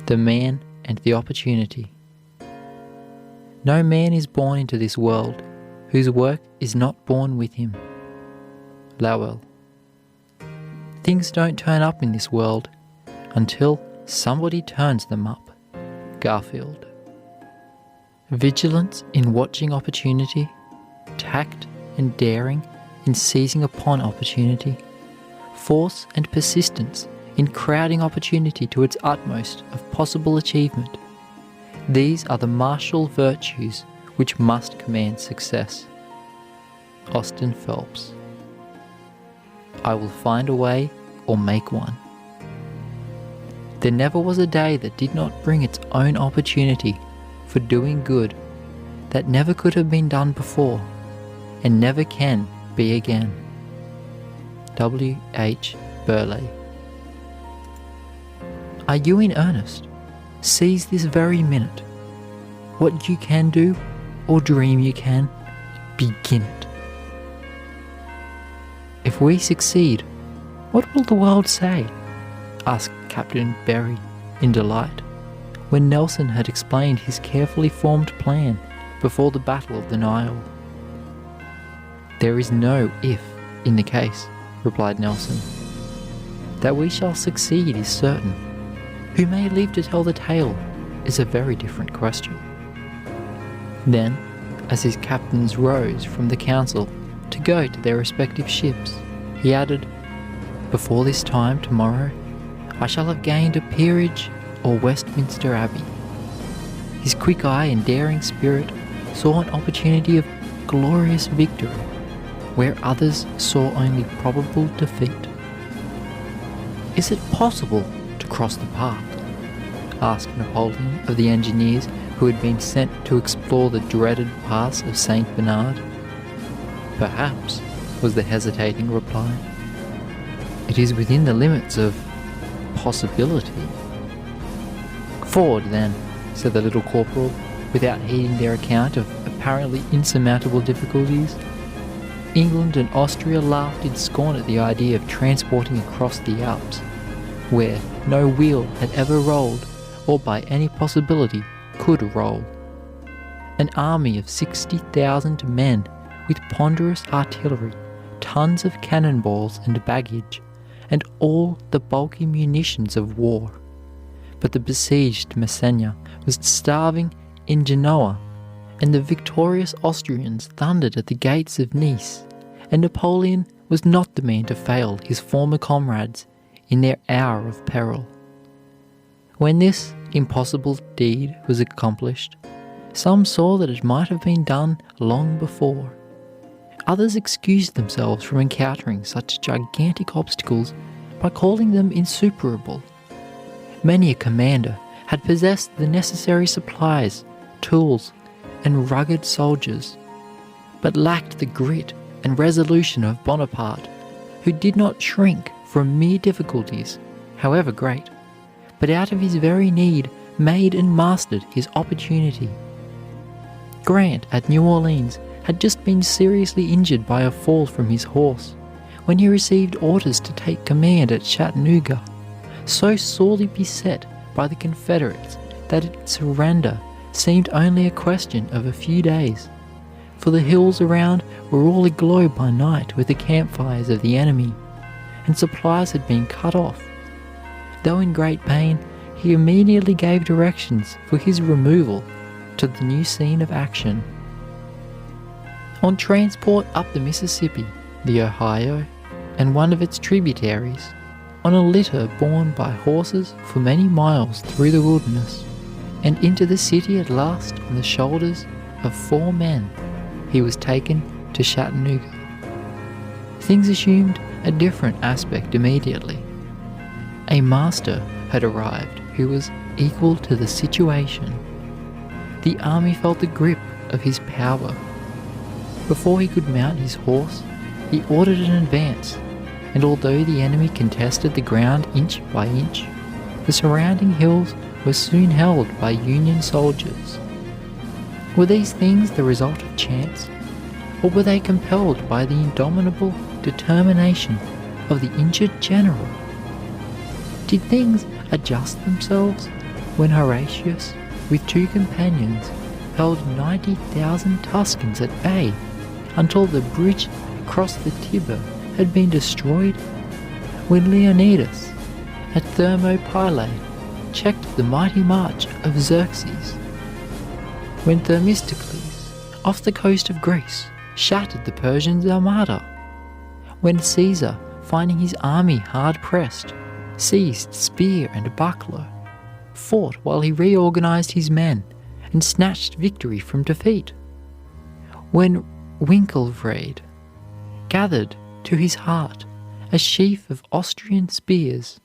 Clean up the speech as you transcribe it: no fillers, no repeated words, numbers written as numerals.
The man and the opportunity. No man is born into this world whose work is not born with him. Lowell. Things don't turn up in this world until somebody turns them up. Garfield. Vigilance in watching opportunity, tact and daring in seizing upon opportunity, force and persistence in crowding opportunity to its utmost of possible achievement. These are the martial virtues which must command success. Austin Phelps. I will find a way or make one. There never was a day that did not bring its own opportunity for doing good that never could have been done before and never can be again. W. H. Burleigh. Are you in earnest? Seize this very minute. What you can do or dream you can, begin it. If we succeed, what will the world say? Asked Captain Berry in delight, when Nelson had explained his carefully formed plan before the Battle of the Nile. There is no if in the case, replied Nelson. That we shall succeed is certain. Who may live to tell the tale is a very different question. Then, as his captains rose from the council to go to their respective ships, he added, before this time tomorrow, I shall have gained a peerage or Westminster Abbey. His quick eye and daring spirit saw an opportunity of glorious victory where others saw only probable defeat. Is it possible to cross the path? Asked Napoleon of the engineers who had been sent to explore the dreaded pass of St. Bernard. Perhaps, was the hesitating reply. It is within the limits of possibility. Forward then, said the little corporal, without heeding their account of apparently insurmountable difficulties. England and Austria laughed in scorn at the idea of transporting across the Alps, where no wheel had ever rolled, or by any possibility could roll. An army of 60,000 men with ponderous artillery, tons of cannonballs and baggage, and all the bulky munitions of war. But the besieged Messenia was starving in Genoa, and the victorious Austrians thundered at the gates of Nice, and Napoleon was not the man to fail his former comrades in their hour of peril. When this impossible deed was accomplished, some saw that it might have been done long before. Others excused themselves from encountering such gigantic obstacles by calling them insuperable. Many a commander had possessed the necessary supplies, tools, and rugged soldiers, but lacked the grit and resolution of Bonaparte, who did not shrink from mere difficulties, however great, but out of his very need made and mastered his opportunity. Grant at New Orleans had just been seriously injured by a fall from his horse when he received orders to take command at Chattanooga, so sorely beset by the Confederates that its surrender seemed only a question of a few days, for the hills around were all aglow by night with the campfires of the enemy, and supplies had been cut off. Though in great pain, he immediately gave directions for his removal to the new scene of action. On transport up the Mississippi, the Ohio, and one of its tributaries, on a litter borne by horses for many miles through the wilderness, and into the city at last on the shoulders of 4 men, he was taken to Chattanooga. Things assumed a different aspect immediately. A master had arrived who was equal to the situation. The army felt the grip of his power. Before he could mount his horse, he ordered an advance, and although the enemy contested the ground inch by inch, the surrounding hills were soon held by Union soldiers. Were these things the result of chance, or were they compelled by the indomitable determination of the injured general? Did things adjust themselves when Horatius, with 2 companions, held 90,000 Tuscans at bay until the bridge across the Tiber had been destroyed, when Leonidas at Thermopylae checked the mighty march of Xerxes, when Themistocles off the coast of Greece shattered the Persians' armada, when Caesar, finding his army hard-pressed, seized spear and buckler, fought while he reorganized his men and snatched victory from defeat, when Winkelried gathered to his heart a sheaf of Austrian spears